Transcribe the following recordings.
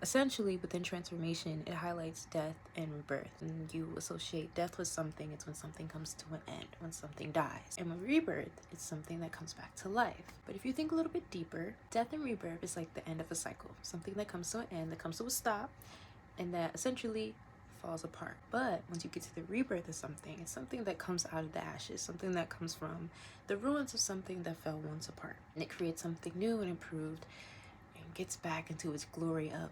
Essentially, within transformation, it highlights death and rebirth. And you associate death with something, it's when something comes to an end, when something dies. And with rebirth, it's something that comes back to life. But if you think a little bit deeper, death and rebirth is like the end of a cycle. Something that comes to an end, that comes to a stop, and that essentially falls apart. But once you get to the rebirth of something, it's something that comes out of the ashes, something that comes from the ruins of something that fell once apart. And it creates something new and improved and gets back into its glory of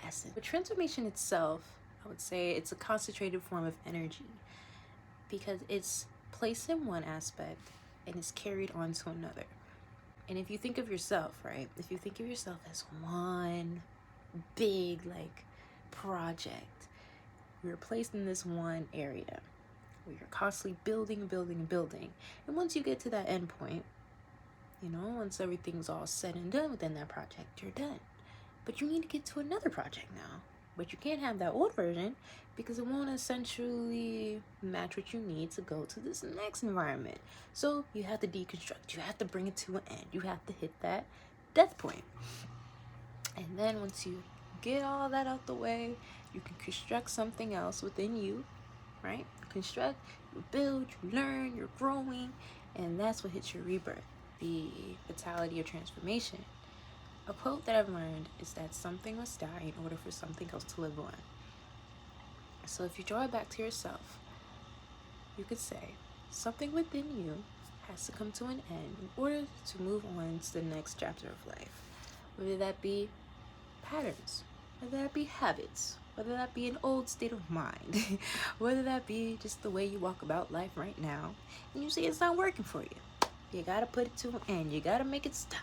essence. But transformation itself, I would say it's a concentrated form of energy because it's placed in one aspect and it's carried on to another. And if you think of yourself, right? If you think of yourself as one big project, you're placed in this one area where you're constantly building. And once you get to that end point, once everything's all said and done within that project, you're done. But you need to get to another project now. But you can't have that old version because it won't essentially match what you need to go to this next environment. So you have to deconstruct. You have to bring it to an end. You have to hit that death point. And then once you get all that out the way, you can construct something else within you, right? Construct, you build, you learn, you're growing, and that's what hits your rebirth, the vitality of transformation. A quote that I've learned is that something must die in order for something else to live on. So if you draw it back to yourself, you could say something within you has to come to an end in order to move on to the next chapter of life. Whether that be patterns, whether that be habits, whether that be an old state of mind, whether that be just the way you walk about life right now, and you see it's not working for you. You gotta put it to an end. You gotta make it stop.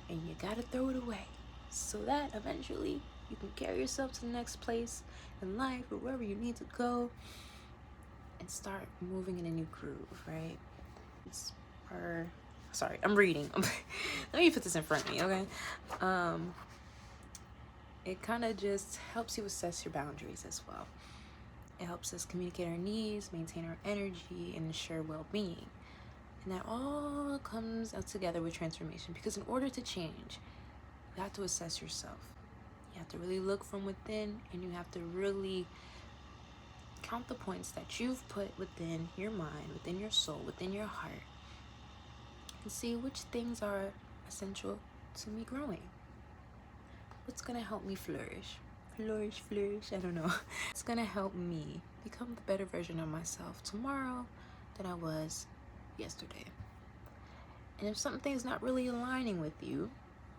And you gotta throw it away so that eventually you can carry yourself to the next place in life or wherever you need to go and start moving in a new groove, right? Sorry, I'm reading. Let me put this in front of me, okay? It kind of just helps you assess your boundaries as well. It helps us communicate our needs, maintain our energy, and ensure well-being. And that all comes out together with transformation, because in order to change, you have to assess yourself. You have to really look from within, and you have to really count the points that you've put within your mind, within your soul, within your heart, and see which things are essential to me growing. What's gonna help me flourish, I don't know. It's gonna help me become the better version of myself tomorrow than I was yesterday. And if something's not really aligning with you,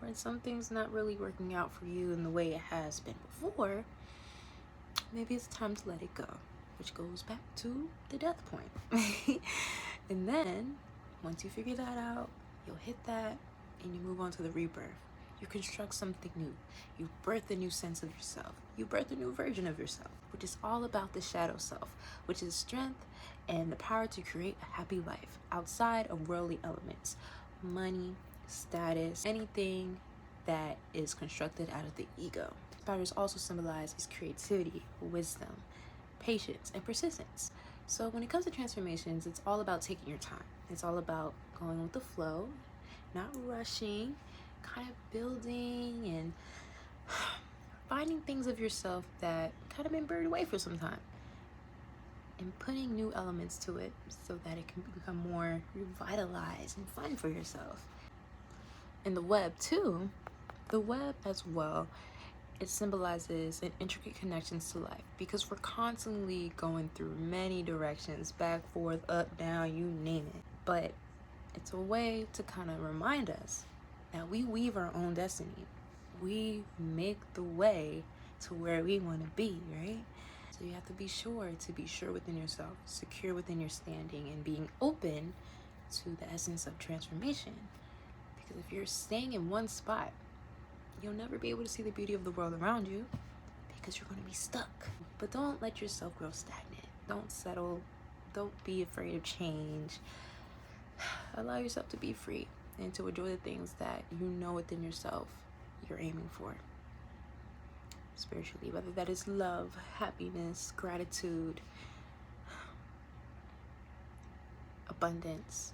or something's not really working out for you in the way it has been before, maybe it's time to let it go, which goes back to the death point. And then once you figure that out, you'll hit that and you move on to the rebirth. You construct something new. You birth a new sense of yourself. You birth a new version of yourself, which is all about the shadow self, which is strength and the power to create a happy life outside of worldly elements, money, status, anything that is constructed out of the ego. Spiders also symbolize creativity, wisdom, patience, and persistence. So when it comes to transformations, it's all about taking your time. It's all about going with the flow, not rushing, kind of building and finding things of yourself that kind of been buried away for some time and putting new elements to it so that it can become more revitalized and fun for yourself. And the web too, the web as well, it symbolizes an intricate connections to life, because we're constantly going through many directions, back, forth, up, down, you name it. But it's a way to kind of remind us that we weave our own destiny. We make the way to where we want to be, right? So you have to be sure within yourself, secure within your standing, and being open to the essence of transformation. Because if you're staying in one spot, you'll never be able to see the beauty of the world around you because you're going to be stuck. But don't let yourself grow stagnant. Don't settle. Don't be afraid of change. Allow yourself to be free and to enjoy the things that you know within yourself you're aiming for spiritually, whether that is love, happiness, gratitude, abundance,